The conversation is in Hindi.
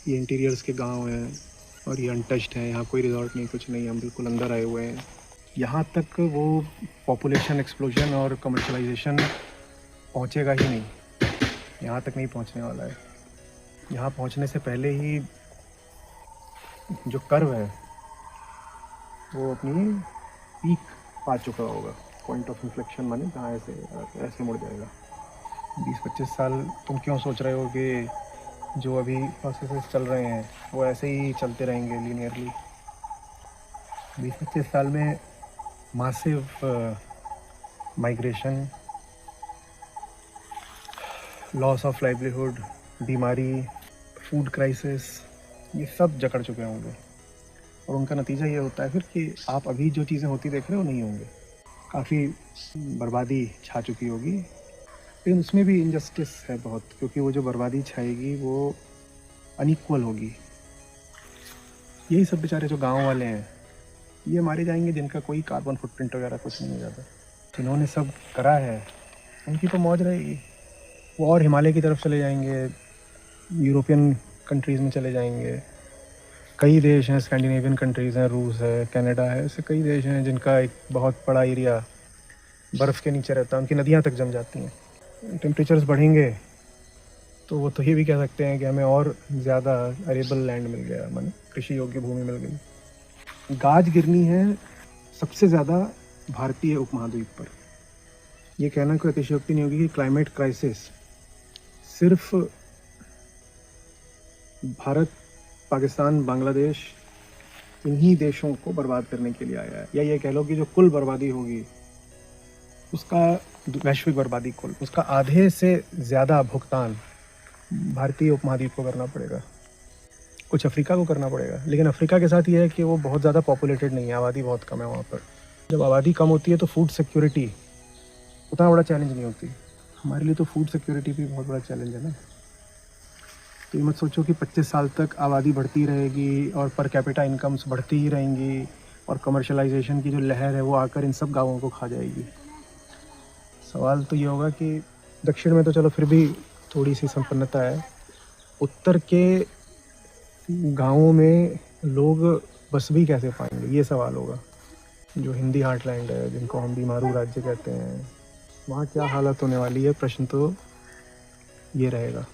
ये इंटीरियर्स के गांव हैं और ये अनटच्ड है, यहाँ कोई रिजॉर्ट नहीं, कुछ नहीं, हम बिल्कुल अंदर आए हुए हैं। यहाँ तक वो पॉपुलेशन एक्सप्लोजन और कमर्शलाइजेशन पहुँचेगा ही नहीं, यहाँ तक नहीं पहुँचने वाला है। यहाँ पहुँचने से पहले ही जो कर्व है वो अपनी पीक पा चुका होगा। पॉइंट ऑफ इन्फ्लेक्शन माने कहाँ ऐसे मुड़ जाएगा। 20-25 साल तुम क्यों सोच रहे हो कि जो अभी प्रोसेसेस चल रहे हैं वो ऐसे ही चलते रहेंगे लीनियरली? 20-25 साल में massive migration, loss of livelihood, बीमारी, फूड क्राइसिस, ये सब जकड़ चुके होंगे। और उनका नतीजा ये होता है फिर कि आप अभी जो चीज़ें होती देख रहे हो नहीं होंगे। काफ़ी बर्बादी छा चुकी होगी, लेकिन उसमें भी इनजस्टिस है बहुत, क्योंकि वो जो बर्बादी छाएगी वो अनइक्वल होगी। यही सब बेचारे जो गांव वाले हैं ये मारे जाएंगे, जिनका कोई कार्बन फुटप्रिंट वगैरह कुछ नहीं ज़्यादा। जिन्होंने सब करा है उनकी तो मौज रहेगी। वो और हिमालय की तरफ चले जाएंगे, यूरोपियन कंट्रीज़ में चले जाएंगे। कई देश हैं, स्कैंडिनेवियन कंट्रीज़ हैं, रूस है, कनाडा है, ऐसे कई देश हैं जिनका एक बहुत बड़ा एरिया बर्फ़ के नीचे रहता है, उनकी नदियाँ तक जम जाती हैं। टेम्परेचर्स बढ़ेंगे तो वो तो ये भी कह सकते हैं कि हमें और ज़्यादा अरेबल लैंड मिल गया, माने कृषि योग्य भूमि मिल गई। गाज गिरनी है सबसे ज़्यादा भारतीय उपमहाद्वीप पर। ये कहना कोई अतिशयोक्ति नहीं होगी कि क्लाइमेट क्राइसिस सिर्फ भारत, पाकिस्तान, बांग्लादेश, इन्हीं देशों को बर्बाद करने के लिए आया है। या ये कह लो कि जो कुल बर्बादी होगी उसका, वैश्विक बर्बादी कुल, उसका आधे से ज़्यादा भुगतान भारतीय उपमहाद्वीप को करना पड़ेगा। कुछ अफ्रीका को करना पड़ेगा, लेकिन अफ्रीका के साथ ये है कि वो बहुत ज़्यादा पॉपुलेटेड नहीं है, आबादी बहुत कम है वहाँ पर। जब आबादी कम होती है तो फूड सिक्योरिटी उतना बड़ा चैलेंज नहीं होती। हमारे लिए तो फूड सिक्योरिटी भी बहुत बड़ा चैलेंज है ना। तो ये मत सोचो कि 25 साल तक आबादी बढ़ती रहेगी और पर कैपिटा इनकम्स बढ़ती ही रहेंगी और कमर्शलाइजेशन की जो लहर है वो आकर इन सब गाँवों को खा जाएगी। सवाल तो ये होगा कि दक्षिण में तो चलो फिर भी थोड़ी सी संपन्नता है, उत्तर के गाँवों में लोग बस भी कैसे पाएंगे, ये सवाल होगा। जो हिंदी हार्टलैंड है, जिनको हम बीमारू राज्य कहते हैं, वहाँ क्या हालत होने वाली है, प्रश्न तो ये रहेगा।